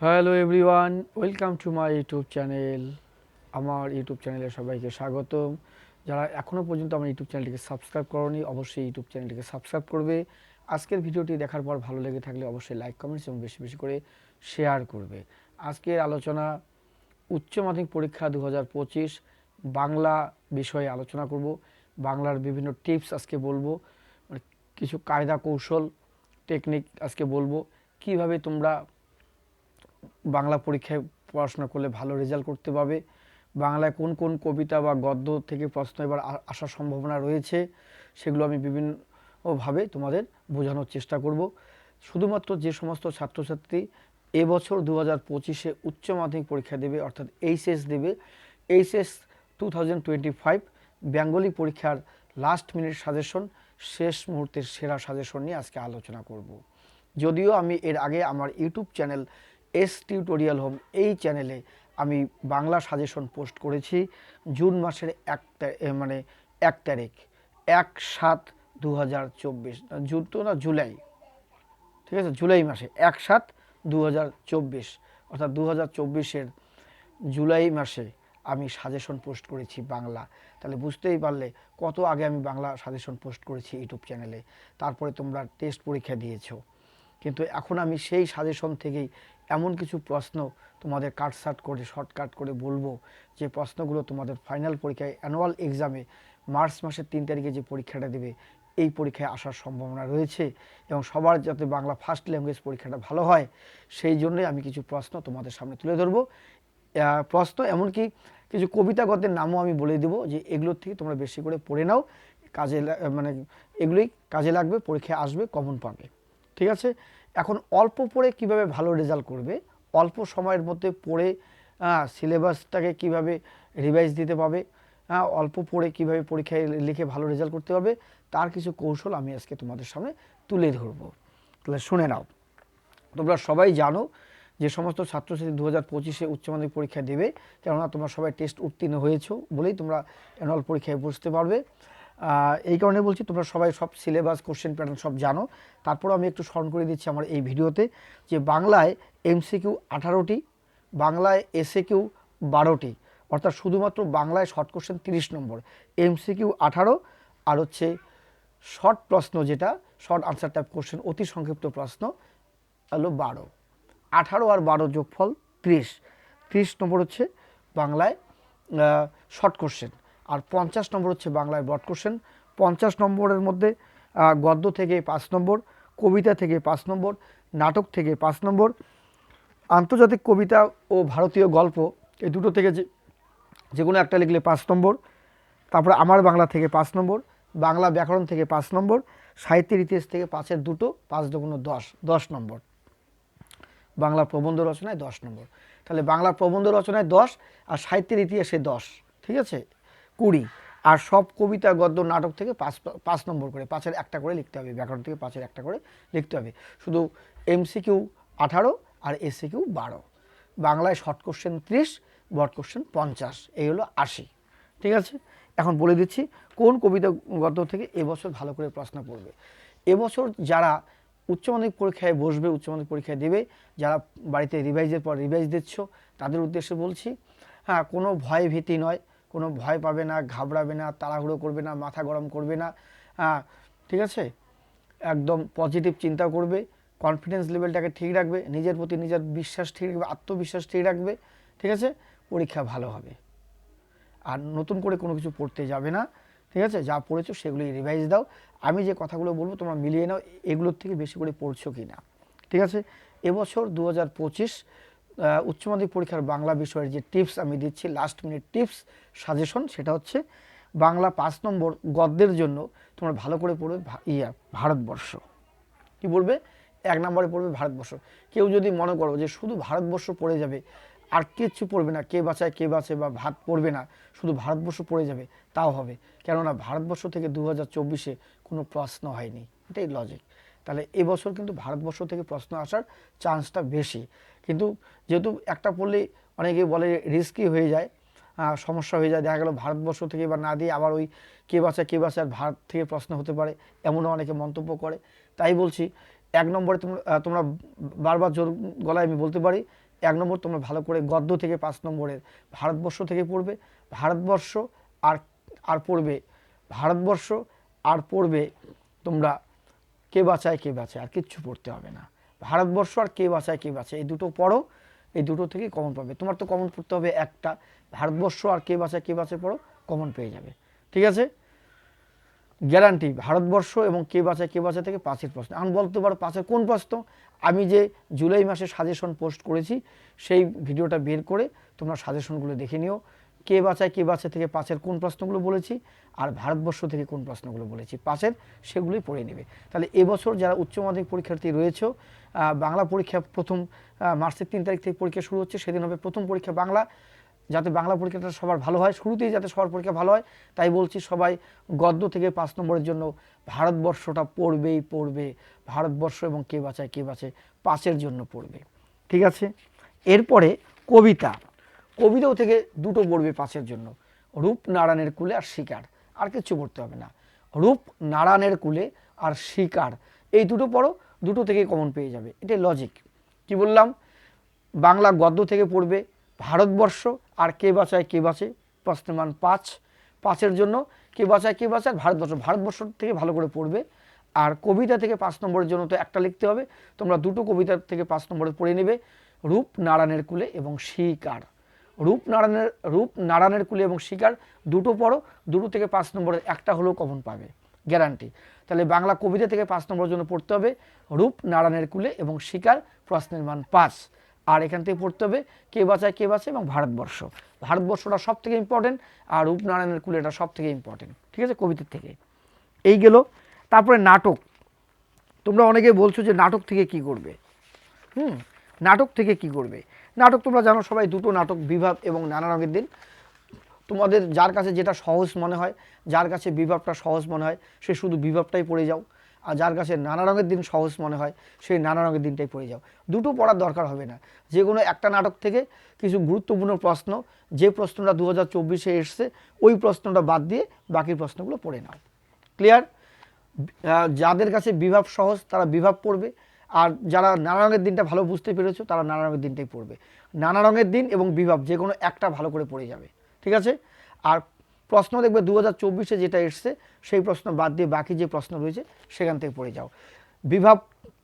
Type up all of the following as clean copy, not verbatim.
Hello everyone, welcome to my YouTube channel. আমার YouTube চ্যানেলে সবাইকে স্বাগতম। যারা এখনও পর্যন্ত আমার ইউটিউব চ্যানেলটিকে সাবস্ক্রাইব করোনি, অবশ্যই ইউটিউব চ্যানেলটিকে সাবস্ক্রাইব করবে। আজকের ভিডিওটি দেখার পর ভালো লেগে থাকলে অবশ্যই লাইক, কমেন্টস এবং বেশি বেশি করে শেয়ার করবে। আজকের আলোচনা উচ্চ মাধ্যমিক পরীক্ষা 2025 বাংলা বিষয়ে আলোচনা করব। বাংলার বিভিন্ন টিপস আজকে বলবো, মানে কিছু কায়দা কৌশল টেকনিক আজকে বলবো, কিভাবে তোমরা বাংলা পরীক্ষায় পড়াশোনা করলে ভালো রেজাল্ট করতে পারবে। বাংলায় কোন কোন কবিতা বা গদ্য থেকে প্রশ্ন এবার আসার সম্ভাবনা রয়েছে, সেগুলো আমি বিভিন্নভাবে তোমাদের বোঝানোর চেষ্টা করব। শুধুমাত্র যে সমস্ত ছাত্রছাত্রী এবছর 2025-এ উচ্চ মাধ্যমিক পরীক্ষা দেবে, অর্থাৎ এইচএস দেবে, এইচএস 2025 বেঙ্গলি পরীক্ষার লাস্ট মিনিট সাজেশন, শেষ মুহূর্তের সেরা সাজেশন নিয়ে আজকে আলোচনা করব। যদিও আমি এর আগে আমার YouTube channel S tutorial home, এই চ্যানেলে আমি বাংলা সাজেশন পোস্ট করেছি জুন মাসের 1 তারিখ 1/7/2024, জুন তো না, জুলাই, ঠিক আছে, জুলাই মাসে 1/7/2024, অর্থাৎ 2024-এর জুলাই মাসে আমি সাজেশন পোস্ট করেছি বাংলা। তাহলে বুঝতেই পারলে কত আগে আমি বাংলা সাজেশন পোস্ট করেছি ইউটিউব চ্যানেলে। তারপরে তোমরা টেস্ট পরীক্ষা দিয়েছো, কিন্তু এখন আমি সেই সাজেশন থেকেই এমন কিছু প্রশ্ন তোমাদের কাটসাট করে শর্টকাট করে বলবো, যে প্রশ্নগুলো তোমাদের ফাইনাল পরীক্ষায় অ্যানুয়াল এক্সামে মার্চ মাসের 3 তারিখে যে পরীক্ষাটা দেবে, এই পরীক্ষায় আসার সম্ভাবনা রয়েছে। এবং সবার যাতে বাংলা ফার্স্ট ল্যাঙ্গুয়েজ পরীক্ষাটা ভালো হয়, সেই জন্যই আমি কিছু প্রশ্ন তোমাদের সামনে তুলে ধরবো। প্রশ্ন এমনকি কিছু কবিতা গদ্যের নামও আমি বলে দেবো, যে এগুলোর থেকে তোমরা বেশি করে পড়ে নাও, কাজে মানে এগুলোই কাজে লাগবে, পরীক্ষায় আসবে, কমন পাবে। ঠিক আছে, এখন অল্প পড়ে কিভাবে ভালো রেজাল্ট করবে, অল্প সময়ের মধ্যে পড়ে সিলেবাসটাকে কিভাবে রিভাইজ দিতে পারবে, অল্প পড়ে কিভাবে পরীক্ষায় লিখে ভালো রেজাল্ট করতে হবে, তার কিছু কৌশল আমি আজকে তোমাদের সামনে তুলে ধরবো। তাহলে শুনে নাও। তোমরা সবাই জানো যে সমস্ত ছাত্রছাত্রী 2025-এ উচ্চ মাধ্যমিক পরীক্ষা দেবে, কেননা তোমরা সবাই টেস্ট উত্তীর্ণ হয়েছো বলেই তোমরা অ্যানুয়াল পরীক্ষায় বসতে পারবে। এই কারণে বলছি, তোমরা সবাই সব সিলেবাস, কোশ্চেন প্যাটার্ন সব জানো। তারপরও আমি একটু স্মরণ করে দিচ্ছি আমার এই ভিডিওতে, যে বাংলায় এমসিকিউ 18টি, বাংলায় এসএকিউ 12টি, অর্থাৎ শুধুমাত্র বাংলায় শর্ট কোশ্চেন 30 নম্বর, এমসিকিউ 18, আর হচ্ছে শর্ট প্রশ্ন, যেটা শর্ট আনসার টাইপ কোশ্চেন, অতি সংক্ষিপ্ত প্রশ্ন হলো 12। 18 আর 12 যোগফল 30। 30 নম্বর হচ্ছে বাংলায় শর্ট কোশ্চেন, আর 50 নম্বর হচ্ছে বাংলায় ব্রড কোশ্চেন। 50 নম্বরের মধ্যে গদ্য থেকে 5 নম্বর, কবিতা থেকে 5 নম্বর, নাটক থেকে 5 নম্বর, আন্তর্জাতিক কবিতা ও ভারতীয় গল্প, এই দুটো থেকে যে কোনো একটা লিখলে 5 নম্বর। তারপরে আমার বাংলা থেকে 5 নম্বর, বাংলা ব্যাকরণ থেকে 5 নম্বর, সাহিত্যের ইতিহাস থেকে 5-এর দুটো, 5 দুগুণ 10, 10 নম্বর। বাংলা প্রবন্ধ রচনায় 10 নম্বর। তাহলে বাংলা প্রবন্ধ রচনায় 10, আর সাহিত্যের ইতিহাসে 10, ঠিক আছে, 20। আর সব কবিতা, গদ্য, নাটক থেকে 5 নম্বর করে, 5-এর একটা করে লিখতে হবে, ব্যাকরণ থেকে 5-এর একটা করে লিখতে হবে। শুধু এমসিকিউ 18 আর এসিকিউ 12। বাংলায় শর্ট কোশ্চেন 30, ব্রড কোশ্চেন 50, এই হলো 80। ঠিক আছে, এখন বলে দিচ্ছি কোন কবিতা গদ্য থেকে এবছর ভালো করে প্রশ্ন পড়বে। এবছর যারা উচ্চ মাধ্যমিক পরীক্ষায় বসবে, উচ্চ মাধ্যমিক পরীক্ষায় দেবে, যারা বাড়িতে রিভাইজের পর রিভাইজ দিচ্ছ, তাদের উদ্দেশ্যে বলছি, কোনো ভয় ভীতি নয়, কোনো ভয় পাবে না, ঘাবড়াবে না, তাড়াহুড়ো করবে না, মাথা গরম করবে না, ঠিক আছে, একদম পজিটিভ চিন্তা করবে, কনফিডেন্স লেভেলটাকে ঠিক রাখবে, নিজের প্রতি নিজের বিশ্বাস ঠিক রাখবে, আত্মবিশ্বাস ঠিক রাখবে, ঠিক আছে, পরীক্ষা ভালো হবে। আর নতুন করে কোনো কিছু পড়তে যাবে না, ঠিক আছে, যা পড়েছো সেগুলি রিভাইজ দাও। আমি যে কথাগুলো বলবো তোমরা মিলিয়ে নাও, এগুলোর থেকে বেশি করে পড়ছো কি না। ঠিক আছে, এবছর 2025 উচ্চ মাধ্যমিক পরীক্ষার বাংলা বিষয়ের যে টিপস আমি দিচ্ছি, লাস্ট মিনিট টিপস সাজেশন, সেটা হচ্ছে বাংলা 5 নম্বর গদ্যের জন্য তোমরা ভালো করে পড়বে ভারতবর্ষ। কি বলবে? 1 নম্বরে পড়বে ভারতবর্ষ। কেউ যদি মনে করো যে শুধু ভারতবর্ষ পড়ে যাবে, আর কিচ্ছু পড়বে না, কে বাঁচায় কে বাঁচে বা ভাত পড়বে না, শুধু ভারতবর্ষ পড়ে যাবে, তাও হবে, কেননা ভারতবর্ষ থেকে 2024-এ কোনো প্রশ্ন হয়নি, এটাই লজিক। তাহলে এবছর কিন্তু ভারতবর্ষ থেকে প্রশ্ন আসার চান্সটা বেশি। কিন্তু যেহেতু একটা পড়লেই অনেকে বলে রিস্কি হয়ে যায়, সমস্যা হয়ে যায়, দেখা গেল ভারতবর্ষ থেকে এবার না দিয়ে আবার ওই কে বাঁচে আর ভারত থেকে প্রশ্ন হতে পারে, এমনও অনেকে মন্তব্য করে। তাই বলছি 1 নম্বরে তোমরা বারবার জোর গলায় আমি বলতে পারি, 1 নম্বর তোমরা ভালো করে গদ্য থেকে 5 নম্বরের ভারতবর্ষ থেকে পড়বে, ভারতবর্ষ আর আর পড়বে ভারতবর্ষ আর পড়বে তোমরা কে বাঁচায় কে বাঁচায়, আর কিচ্ছু পড়তে হবে না। ভারতবর্ষ আর কে বাঁচায় কে বাঁচায় এই দুটো পড়ো, এই দুটো থেকে কমন পাবে। তোমার তো কমন পড়তে হবে একটা, ভারতবর্ষ আর কে বাঁচায় পড়ো, কমন পেয়ে যাবে। ঠিক আছে, গ্যারান্টি। ভারতবর্ষ এবং কে বাঁচায় থেকে 5-এর প্রশ্ন। এখন বলতে পারো 5-এর কোন প্রশ্ন? আমি যে জুলাই মাসে সাজেশন পোস্ট করেছি সেই ভিডিওটা বের করে তোমরা সাজেশনগুলো দেখে নিও। কে বাঁচায় থেকে 5-এর কোন প্রশ্নগুলো বলেছি আর ভারতবর্ষ থেকে কোন প্রশ্নগুলো বলেছি 5-এর, সেগুলোই পড়ে নেবে। তাহলে এবছর যারা উচ্চ মাধ্যমিক পরীক্ষার্থী রয়েছে, বাংলা পরীক্ষা প্রথম মার্চের 3 তারিখ থেকে পরীক্ষা শুরু হচ্ছে, সেদিন হবে প্রথম পরীক্ষা বাংলা। যাতে বাংলা পরীক্ষাটা সবার ভালো হয়, শুরুতেই যাতে সবার পরীক্ষা ভালো হয়, তাই বলছি সবাই গদ্য থেকে 5 নম্বরের জন্য ভারতবর্ষটা পড়বে, ভারতবর্ষ এবং কে বাঁচায় 5-এর জন্য পড়বে। ঠিক আছে, এরপরে কবিতাও থেকে দুটো পড়বে 5-এর জন্য, রূপ নারায়ণের কুলে আর শিকার, আর কিছু পড়তে হবে না। রূপ নারায়ণের কুলে আর শিকার এই দুটো পড়ো, দুটো থেকে কমন পেয়ে যাবে, এটাই লজিক। কি বললাম? বাংলা গদ্য থেকে পড়বে ভারতবর্ষ আর কে বাঁচায় প্রশ্নের মান 5, 5-এর জন্য কে বাঁচায় ভারতবর্ষ থেকে ভালো করে পড়বে। আর কবিতা থেকে 5 নম্বরের জন্য তো একটা লিখতে হবে, তোমরা দুটো কবিতা থেকে 5 নম্বরে পড়ে নেবে, রূপ নারায়ণের কুলে এবং শিকার। রূপ নারায়ণের কুলে এবং শিকার দুটো পড়ো, দুটো থেকে 5 নম্বরের একটা হলেও কমন পাবে, গ্যারান্টি। তাহলে বাংলা কবিতা থেকে 5 নম্বরের জন্য পড়তে হবে রূপ নারায়ণের কুলে এবং শিকার, প্রশ্নের মান 5। আর এখান থেকে পড়তে হবে কে বাঁচায় এবং ভারতবর্ষটা সব থেকে ইম্পর্টেন্ট, আর রূপনারায়ণের কুলেটা সব থেকে ইম্পর্টেন্ট। ঠিক আছে, কবিতার থেকে এই গেল। তারপরে নাটক, তোমরা অনেকে বলছো যে নাটক থেকে কি করবে। নাটক থেকে কি করবে? নাটক তোমরা জানো সবাই, দুটো নাটক, বিভাব এবং নানা রঙের দিন। তোমাদের যার কাছে যেটা সহজ মনে হয়, যার কাছে বিভাবটা সহজ মনে হয় সে শুধু বিভাবটাই পড়ে যাও, আর যার কাছে নানা রঙের দিন সহজ মনে হয় সেই নানা রঙের দিনটাই পড়ে যাও। দুটো পড়ার দরকার হবে না, যে কোনো একটা নাটক থেকে কিছু গুরুত্বপূর্ণ প্রশ্ন, যে প্রশ্নটা 2024-এ এসছে ওই প্রশ্নটা বাদ দিয়ে বাকি প্রশ্নগুলো পড়ে নাও। ক্লিয়ার? যাদের কাছে বিভাব সহজ তারা বিভাব পড়বে, আর যারা নানা রঙের দিনটা ভালো বুঝতে পেরেছো তারা নানা রঙের দিনটাই পড়বে। নানা রঙের দিন এবং বিভাব যে কোনো একটা ভালো করে পড়ে যাবে। ঠিক আছে, আর প্রশ্ন দেখবে 2024-এ যেটা এসছে সেই প্রশ্ন বাদ দিয়ে বাকি যে প্রশ্ন রয়েছে সেখান থেকে পড়ে যাও। বিভাব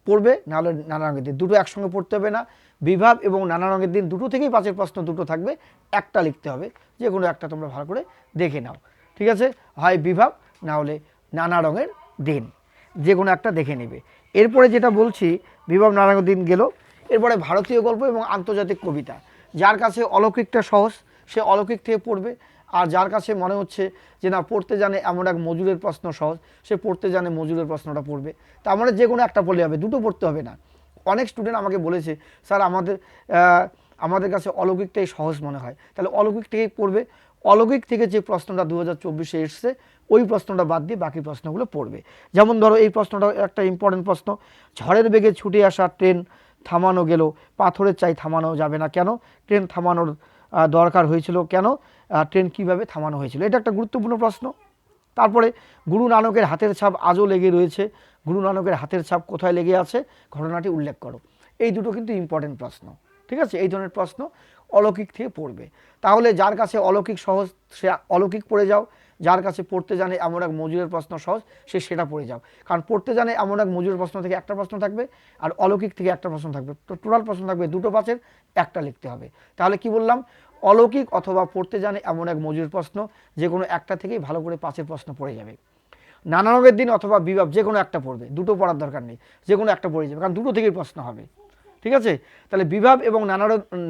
পড়বে, নাহলে নানা রঙের দিন, দুটো একসঙ্গে পড়তে হবে না। বিভাব এবং নানা রঙের দিন দুটো থেকেই 5-এর প্রশ্ন দুটো থাকবে, একটা লিখতে হবে, যে কোনো একটা তোমরা ভালো করে দেখে নাও। ঠিক আছে, হয় বিভাব না হলে নানা রঙের দিন, যে কোনো একটা দেখে নেবে। এরপরে যেটা বলছি, বিভাব নানা রঙের দিন গেল। এরপরে ভারতীয় গল্প এবং আন্তর্জাতিক কবিতা। যার কাছে অলৌকিকটা সহজ সে অলৌকিক থেকে পড়বে, আর যার কাছে মনে হচ্ছে যে না পড়তে জানে এমন এক মজুরের প্রশ্ন সহজ, সে পড়তে জানে মজুরের প্রশ্নটা পড়বে। তার মানে যে কোনো একটা পড়লে হবে, দুটো পড়তে হবে না। অনেক স্টুডেন্ট আমাকে বলেছে স্যার আমাদের কাছে অলৌকিকটাই সহজ মনে হয়, তাহলে অলৌকিক থেকেই পড়বে। অলৌকিক থেকে যে প্রশ্নটা 2024-এ এসছে ওই প্রশ্নটা বাদ দিয়ে বাকি প্রশ্নগুলো পড়বে। যেমন ধরো এই প্রশ্নটা একটা ইম্পর্টেন্ট প্রশ্ন, ঝড়ের বেগে ছুটে আসা ট্রেন থামানো গেল, পাথরের চাই থামানো যাবে না কেন? ট্রেন থামানোর দরকার হয়েছিল কেন? ট্রেন কিভাবে থামানো হয়েছিল? এটা একটা গুরুত্বপূর্ণ প্রশ্ন। তারপরে গুরু নানকের হাতের ছাপ আজও লেগে রয়েছে, গুরু নানকের হাতের ছাপ কোথায় লেগে আছে ঘটনাটি উল্লেখ করো। এই দুটো কিন্তু ইম্পর্টেন্ট প্রশ্ন। ঠিক আছে, এই ধরনের প্রশ্ন অলৌকিক থেকে পড়বে। তাহলে যার কাছে অলৌকিক সহজ সে অলৌকিক পড়ে যাও, যার কাছে পড়তে জানে এমন এক মজুরের প্রশ্ন সহজ সে সেটা পড়ে যাও। কারণ পড়তে জানে এমন এক মজুরের প্রশ্ন থেকে একটা প্রশ্ন থাকবে, আর অলৌকিক থেকে একটা প্রশ্ন থাকবে, তো টোটাল প্রশ্ন থাকবে দুটো 5-এর, একটা লিখতে হবে। তাহলে কি বললাম? অলৌকিক অথবা পড়তে জানে এমন এক মজুরের প্রশ্ন, যে কোনো একটা থেকেই ভালো করে 5-এর প্রশ্ন পড়ে যাবে। নানা রঙের দিন অথবা বিভাব যে কোনো একটা পড়বে, দুটো পড়ার দরকার নেই, যে কোনো একটা পড়ে যাবে, কারণ দুটো থেকেই প্রশ্ন হবে। ঠিক আছে, তাহলে বিভাব এবং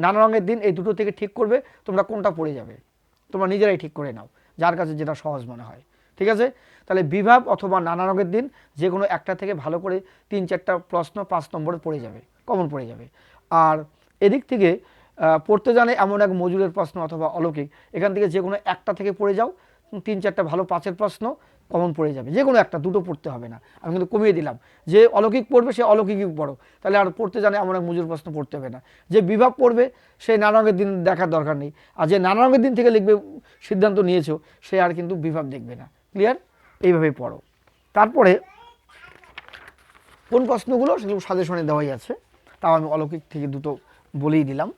নানা রঙের দিন এই দুটো থেকে ঠিক করবে তোমরা কোনটা পড়ে যাবে, তোমরা নিজেরাই ঠিক করে নাও, যার কাছে যেটা সহজ মনে হয়। ঠিক আছে, তাহলে বিভাব অথবা নানা রঙের দিন যে কোনো একটা থেকে ভালো করে 3-4টা প্রশ্ন 5 নম্বরে পড়ে যাবে, কমন পড়ে যাবে। আর এদিক থেকে পড়তে জানে এমন এক মজুরের প্রশ্ন অথবা অলৌকিক, এখান থেকে যে কোনো একটা থেকে পড়ে যাও, 3-4টা ভালো 5-এর প্রশ্ন কমন পড়ে যাবে, যে কোনো একটা, দুটো পড়তে হবে না। আমি কিন্তু কমিয়ে দিলাম, যে অলৌকিক পড়বে সে অলৌকিকই পড়ো, তাহলে আর পড়তে জানে এমন এক মজুর প্রশ্ন পড়তে হবে না। যে বিভাব পড়বে সে নানা রঙের দিন দেখার দরকার নেই, আর যে নানা রঙের দিন থেকে লিখবে সিদ্ধান্ত নিয়েছো সে আর কিন্তু বিভাব দেখবে না। ক্লিয়ার? এইভাবেই পড়ো। তারপরে কোন প্রশ্নগুলো সেগুলো সাজেশনে দেওয়াই আছে, তাও আমি অলৌকিক থেকে দুটো বলেই দিলাম।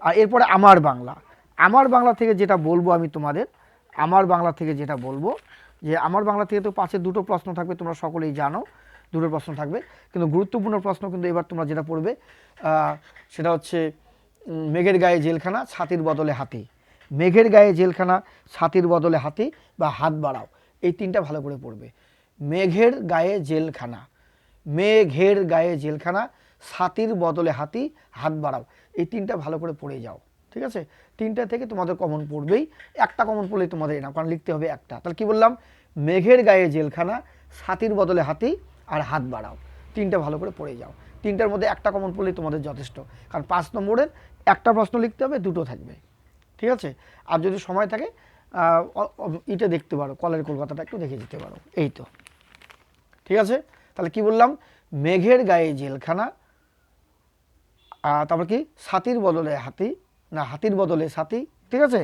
আর এরপরে আমার বাংলা, আমার বাংলা থেকে যেটা বলবো আমি তোমাদের, আমার বাংলা থেকে যেটা বলবো যে আমার বাংলা থেকে তো 5-এ 2টো প্রশ্ন থাকবে, তোমরা সকলেই জানো 2টো প্রশ্ন থাকবে, কিন্তু গুরুত্বপূর্ণ প্রশ্ন কিন্তু এবার তোমরা যেটা পড়বে সেটা হচ্ছে মেঘের গায়ে জেলখানা ছাতির বদলে হাতি। মেঘের গায়ে জেলখানা ছাতির বদলে হাতি বা হাত বাড়াও, এই 3টা ভালো করে পড়বে। মেঘের গায়ে জেলখানা, মেঘের গায়ে জেলখানা ছাতির বদলে হাতি হাত বাড়াও, এই 3টা ভালো করে পড়ে যাও। ঠিক আছে, 3টা থেকে তোমাদের কমন পড়বেই, একটা কমন পড়লেই তোমাদের না, কারণ লিখতে হবে একটা। তাহলে কি বললাম, মেঘের গায়ে জেলখানা ছাতির বদলে হাতি আর হাত বাড়াও, 3টা ভালো করে পড়ে যাও। 3টার মধ্যে একটা কমন পড়লেই তোমাদের যথেষ্ট, কারণ 5 নম্বরের একটা প্রশ্ন লিখতে হবে, 2টো থাকবে। ঠিক আছে, আর যদি সময় থাকে ইটা দেখতে পারো, কলের কলকাতাটা একটু দেখে যেতে পারো, এই তো। ঠিক আছে, তাহলে কি বললাম, মেঘের গায়ে জেলখানা, তারপর কি ছাতির বদলে হাতি, না হাতির বদলে ছাতি। ঠিক আছে,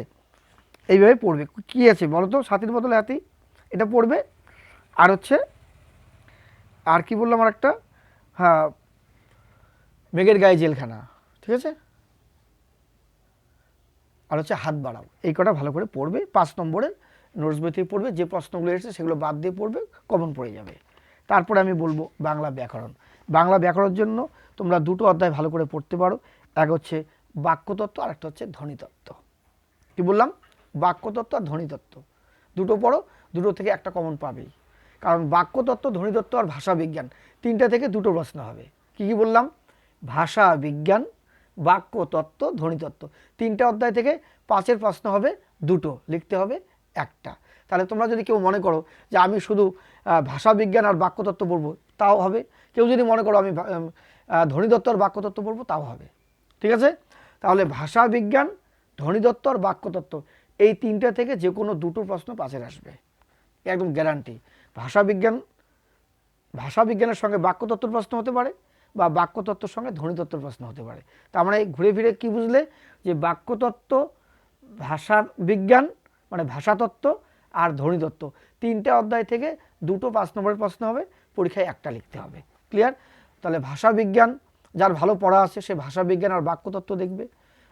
এইভাবে পড়বে। কি আছে বলো তো, ছাতির বদলে হাতি এটা পড়বে। আর হচ্ছে আর কি বললাম, আর একটা, হ্যাঁ, মেঘের গায়ে জেলখানা। ঠিক আছে, আর হচ্ছে হাত বাড়াও, এই কটা ভালো করে পড়বে। 5 নম্বরের নোটস বই থেকে পড়বে, যে প্রশ্নগুলো এসেছে সেগুলো বাদ দিয়ে পড়বে, কমন পড়ে যাবে। তারপরে আমি বলবো বাংলা ব্যাকরণ। বাংলা ব্যাকরণের জন্য তোমরা 2টো অধ্যায় ভালো করে পড়তে পারো, এক হচ্ছে বাক্যতত্ত্ব আর একটা হচ্ছে ধ্বনিতত্ত্ব। কি বললাম, বাক্যতত্ত্ব আর ধ্বনিতত্ত্ব, 2টো পড়ো, 2টো থেকে একটা কমন পাবেই। কারণ বাক্যতত্ত্ব, ধ্বনিতত্ত্ব আর ভাষা বিজ্ঞান 3টা থেকে 2টো প্রশ্ন হবে। কি কি বললাম, ভাষা বিজ্ঞান, বাক্যতত্ত্ব, ধ্বনিতত্ত্ব, 3টা অধ্যায় থেকে 5-এর প্রশ্ন হবে 2টো, লিখতে হবে একটা। তাহলে তোমরা যদি কেউ মনে করো যে আমি শুধু ভাষা বিজ্ঞান আর বাক্যতত্ত্ব পড়বো, তাও হবে। কেউ যদি মনে করো আমি ধ্বনিতত্ত্ব আর বাক্যতত্ত্ব পড়বো, তাও হবে। ঠিক আছে, তাহলে ভাষা বিজ্ঞান, ধ্বনিতত্ত্ব আর বাক্যতত্ত্ব, এই 3টা থেকে যে কোনো 2টো প্রশ্ন 5-এর আসবে, একদম গ্যারান্টি। ভাষা বিজ্ঞান, ভাষা বিজ্ঞানের সঙ্গে বাক্যতত্ত্বের প্রশ্ন হতে পারে, বা বাক্যতত্ত্বের সঙ্গে ধ্বনিতত্ত্বের প্রশ্ন হতে পারে। তার মানে ঘুরে ফিরে কি বুঝলে, যে বাক্যতত্ত্ব, ভাষা বিজ্ঞান মানে ভাষাতত্ত্ব আর ধ্বনিতত্ত্ব, 3টা অধ্যায় থেকে 2টো 5 নম্বরের প্রশ্ন হবে, পরীক্ষায় একটা লিখতে হবে। ক্লিয়ার? তাহলে ভাষা বিজ্ঞান যার ভালো পড়া আছে সে ভাষা বিজ্ঞান আর বাক্যতত্ত্ব দেখবে,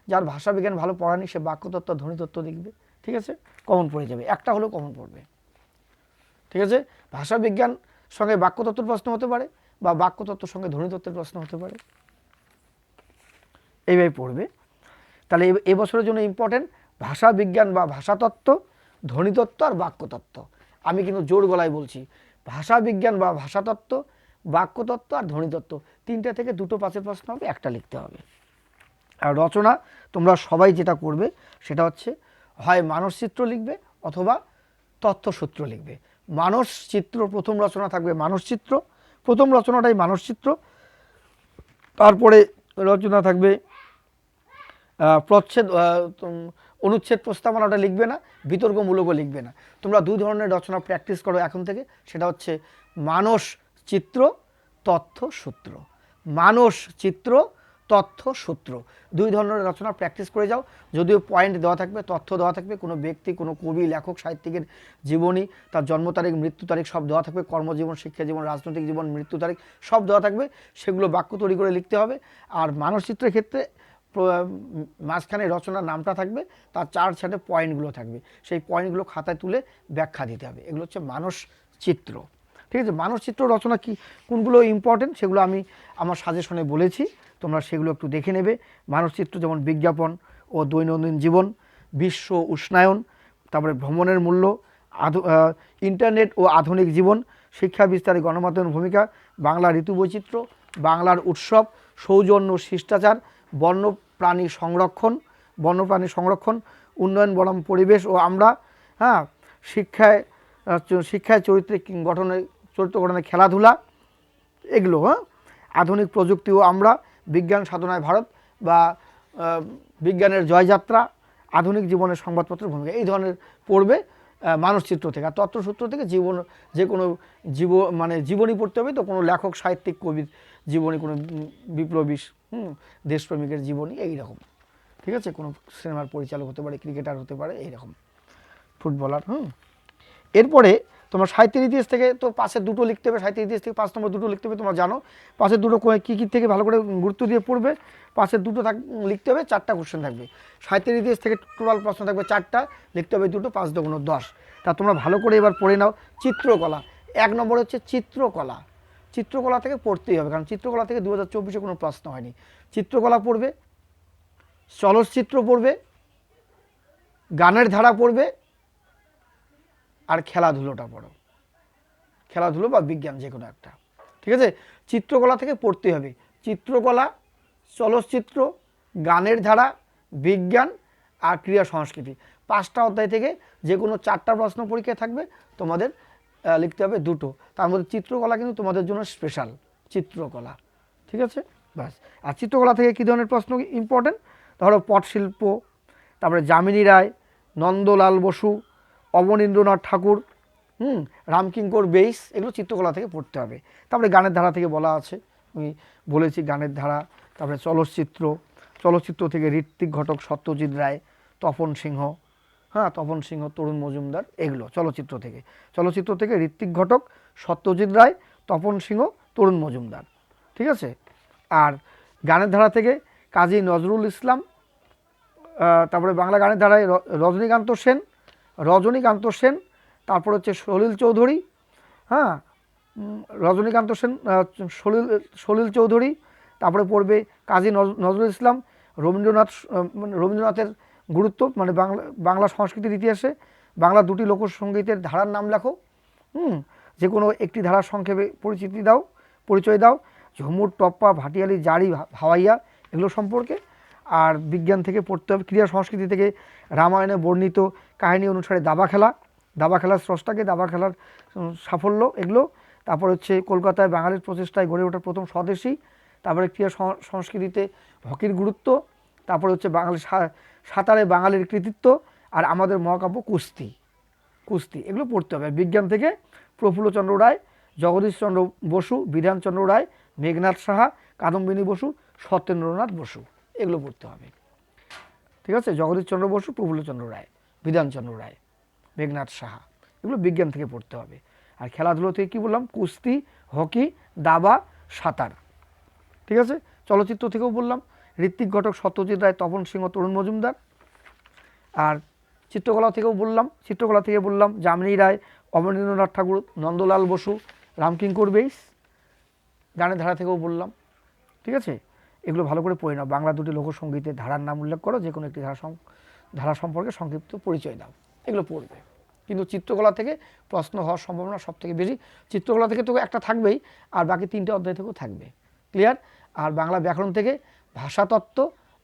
যার ভাষা বিজ্ঞান ভালো পড়া নেই সে বাক্যতত্ত্ব ধ্বনিতত্ত্ব দেখবে। ঠিক আছে, কমন পড়ে যাবে, একটা হলেও কমন পড়বে। ঠিক আছে, ভাষা বিজ্ঞান সঙ্গে বাক্যতত্ত্বের প্রশ্ন হতে পারে, বা বাক্যতত্ত্বের সঙ্গে ধ্বনিতত্ত্বের প্রশ্ন হতে পারে, এইভাবে পড়বে। তাহলে এবছরের জন্য ইম্পর্টেন্ট ভাষা বিজ্ঞান বা ভাষাতত্ত্ব, ধ্বনিতত্ত্ব আর বাক্যতত্ত্ব। আমি কিন্তু জোর গলায় বলছি, ভাষা বিজ্ঞান বা ভাষাতত্ত্ব, বাক্যতত্ত্ব আর ধ্বনিতত্ত্ব, 3টা থেকে 2টো 5-এর প্রশ্ন হবে, একটা লিখতে হবে। আর রচনা তোমরা সবাই যেটা করবে সেটা হচ্ছে হয় মানসচিত্র লিখবে অথবা তথ্যসূত্র লিখবে। মানসচিত্র প্রথম রচনা থাকবে, মানসচিত্র প্রথম রচনাটাই মানসচিত্র, তারপরে রচনা থাকবে প্রচ্ছেদ, অনুচ্ছেদ, প্রস্তাবনাটা লিখবে না, বিতর্কমূলকও লিখবে না। তোমরা 2 ধরনের রচনা প্র্যাকটিস করো এখন থেকে, সেটা হচ্ছে মানস চিত্র, তথ্য সূত্র। মানস চিত্র, তথ্য সূত্র, 2 ধরনের রচনা প্র্যাকটিস করে যাও। যদিও পয়েন্ট দেওয়া থাকবে, তথ্য দেওয়া থাকবে, কোনো ব্যক্তি, কোনো কবি, লেখক, সাহিত্যিকের জীবনী, তার জন্ম তারিখ, মৃত্যু তারিখ সব দেওয়া থাকবে, কর্মজীবন, শিক্ষা জীবন, রাজনৈতিক জীবন, মৃত্যু তারিখ সব দেওয়া থাকবে, সেগুলো বাক্য তৈরি করে লিখতে হবে। আর মানসচিত্রের ক্ষেত্রে মাঝখানে রচনার নামটা থাকবে, তার 4 ছাড়ে পয়েন্টগুলো থাকবে, সেই পয়েন্টগুলো খাতায় তুলে ব্যাখ্যা দিতে হবে। এগুলো হচ্ছে মানসচিত্র। ঠিক আছে, মানসচিত্র রচনা কি কোনগুলো ইম্পর্টেন্ট সেগুলো আমি আমার সাজেশনে বলেছি, তোমরা সেগুলো একটু দেখে নেবে। মানসচিত্র যেমন বিজ্ঞাপন ও দৈনন্দিন জীবন, বিশ্ব উষ্ণায়ন, তারপরে ভ্রমণের মূল্য, ইন্টারনেট ও আধুনিক জীবন, শিক্ষা বিস্তারে গণমাধ্যমের ভূমিকা, বাংলা ঋতু বৈচিত্র্য, বাংলার উৎসব, সৌজন্য শিষ্টাচার, বন্যপ্রাণী সংরক্ষণ, বন্যপ্রাণী সংরক্ষণ, উন্নয়ন বনাম পরিবেশ ও আমরা, হ্যাঁ, শিক্ষায় শিক্ষায় চরিত্র গঠনে খেলাধুলা, এগুলো, হ্যাঁ, আধুনিক প্রযুক্তি ও আমরা, বিজ্ঞান সাধনায় ভারত, বা বিজ্ঞানের জয়যাত্রা, আধুনিক জীবনের সংবাদপত্রের ভূমিকা, এই ধরনের পড়বে মানসচিত্র থেকে। আর তথ্যসূত্র থেকে জীবন, যে কোনো জীবনী পড়তে হবে, তো কোনো লেখক, সাহিত্যিক, কবির জীবনী, কোনো বিপ্লবী, দেশপ্রেমিকের জীবনী, এইরকম। ঠিক আছে, কোনো সিনেমার পরিচালক হতে পারে, ক্রিকেটার হতে পারে, এইরকম, ফুটবলার, এরপরে তোমার সাহিত্যের ইতিহাস থেকে তো পাশের দুটো লিখতে হবে, সাহিত্যের ইতিহাস থেকে 5 নম্বর দুটো লিখতে হবে, তোমরা জানো পাশের দুটো কী কী থেকে ভালো করে গুরুত্ব দিয়ে পড়বে। পাশের দুটো লিখতে হবে, 4টা কোশ্চেন থাকবে। সাহিত্যের ইতিহাস থেকে টোটাল প্রশ্ন থাকবে 4টা, লিখতে হবে দুটো, 5 দুগুণ 10। তা তোমরা ভালো করে এবার পড়ে নাও। চিত্রকলা 1 নম্বর হচ্ছে চিত্রকলা। চিত্রকলা থেকে পড়তেই হবে, কারণ চিত্রকলা থেকে 2024-এ কোনো প্রশ্ন হয়নি। চিত্রকলা পড়বে, চলচ্চিত্র পড়বে, গানের ধারা পড়বে, আর খেলাধুলোটা পড়ো, খেলাধুলো বা বিজ্ঞান যে কোনো একটা, ঠিক আছে। চিত্রকলা থেকে পড়তে হবে, চিত্রকলা, চলচ্চিত্র, গানের ধারা, বিজ্ঞান আর ক্রীড়া সংস্কৃতি। 5টা অধ্যায় থেকে যে কোনো 4টা প্রশ্ন পরীক্ষায় থাকবে, তোমাদের লিখতে হবে দুটো। তার মধ্যে চিত্রকলা কিন্তু তোমাদের জন্য স্পেশাল, চিত্রকলা, ঠিক আছে ব্যাস। আর চিত্রকলা থেকে কী ধরনের প্রশ্ন ইম্পর্টেন্ট, ধরো পটশিল্প, তারপরে যামিনী রায়, নন্দলাল বসু, অবনীন্দ্রনাথ ঠাকুর, রামকিঙ্কর বেইস, এগুলো চিত্রকলা থেকে পড়তে হবে। তারপরে গানের ধারা থেকে বলা আছে, আমি বলেছি গানের ধারা। তারপরে চলচ্চিত্র, চলচ্চিত্র থেকে ঋত্বিক ঘটক, সত্যজিৎ রায়, তপন সিংহ, তপন সিংহ, তরুণ মজুমদার, এগুলো চলচ্চিত্র থেকে। চলচ্চিত্র থেকে ঋত্বিক ঘটক, সত্যজিৎ রায়, তপন সিংহ, তরুণ মজুমদার, ঠিক আছে। আর গানের ধারা থেকে কাজী নজরুল ইসলাম, তারপরে বাংলা গানের ধারায় রজনীকান্ত সেন, তারপর হচ্ছে সলিল চৌধুরী, রজনীকান্ত সেন, সলিল চৌধুরী, তারপরে পড়বে কাজী নজরুল ইসলাম, রবীন্দ্রনাথের গুরুত্ব, মানে বাংলা সংস্কৃতির ইতিহাসে বাংলা 2টি লোকসঙ্গীতের ধারার নাম লেখো, যে কোনো একটি ধারার সংক্ষেপে পরিচয় দাও, ঝুমুর, টপ্পা, ভাটিয়ালি, জারি, ভাওয়াইয়া, এগুলো সম্পর্কে। আর বিজ্ঞান থেকে পড়তে হবে, ক্রীড়া সংস্কৃতি থেকে রামায়ণে বর্ণিত কাহিনী অনুসারে দাবা খেলার স্রষ্টাকে, দাবা খেলার সাফল্য, এগুলো। তারপর হচ্ছে কলকাতায় বাঙালির প্রচেষ্টায় গড়ে ওঠা প্রথম স্বদেশী, তারপরে ক্রীড়া সংস্কৃতিতে হকির গুরুত্ব, তারপরে হচ্ছে সাঁতারে বাঙালির কৃতিত্ব, আর আমাদের মহাকাব্য কুস্তি, এগুলো পড়তে হবে। বিজ্ঞান থেকে প্রফুল্লচন্দ্র রায়, জগদীশচন্দ্র বসু, বিধানচন্দ্র রায়, মেঘনাথ সাহা, কাদম্বিনী বসু, সত্যেন্দ্রনাথ বসু, এগুলো পড়তে হবে, ঠিক আছে। জগদীশচন্দ্র বসু, প্রফুল্লচন্দ্র রায়, বিধানচন্দ্র রায়, মেঘনাথ সাহা, এগুলো বিজ্ঞান থেকে পড়তে হবে। আর খেলাধুলো থেকে কী বললাম, কুস্তি, হকি, দাবা, সাঁতার, ঠিক আছে। চলচ্চিত্র থেকেও বললাম ঋত্বিক ঘটক, সত্যজিৎ রায়, তপন সিংহ, তরুণ মজুমদার। আর চিত্রকলা থেকে বললাম যামিনী রায়, অবনীন্দ্রনাথ ঠাকুর, নন্দলাল বসু, রামকিঙ্কর বেইস। গানের ধারা থেকেও বললাম, ঠিক আছে। এগুলো ভালো করে পড়ে নাও। বাংলা 2টি লোকসঙ্গীতের ধারার নাম উল্লেখ করো, যে কোনো একটি ধারা সম্পর্কে সংক্ষিপ্ত পরিচয় দাও, এগুলো পড়বে। কিন্তু চিত্রকলা থেকে প্রশ্ন হওয়ার সম্ভাবনা সবথেকে বেশি। চিত্রকলা থেকে তো একটা থাকবেই, আর বাকি 3টে অধ্যায় থেকেও থাকবে, ক্লিয়ার। আর বাংলা ব্যাকরণ থেকে ভাষাতত্ত্ব,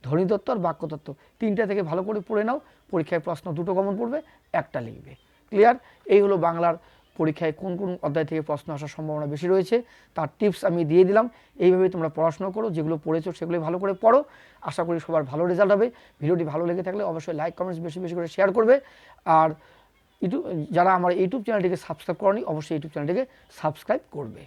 ধ্বনিতত্ত্ব আর বাক্যতত্ত্ব, 3টা থেকে ভালো করে পড়ে নাও। পরীক্ষায় প্রশ্ন 2টো কমন পড়বে, একটা লিখবে, ক্লিয়ার। এই হলো বাংলার পরীক্ষায় কোন কোন অধ্যায় থেকে প্রশ্ন আসার সম্ভাবনা বেশি রয়েছে, তার টিপস আমি দিয়ে দিলাম। এইভাবেই তোমরা পড়াশোনা করো, যেগুলো পড়েছো সেগুলোই ভালো করে পড়ো। আশা করি সবার ভালো রেজাল্ট হবে। ভিডিওটি ভালো লেগে থাকলে অবশ্যই লাইক, কমেন্টস বেশি বেশি করে শেয়ার করবে। আর যারা আমার ইউটিউব চ্যানেলটিকে সাবস্ক্রাইব করনি, অবশ্যই ইউটিউব চ্যানেলটিকে সাবস্ক্রাইব করবে।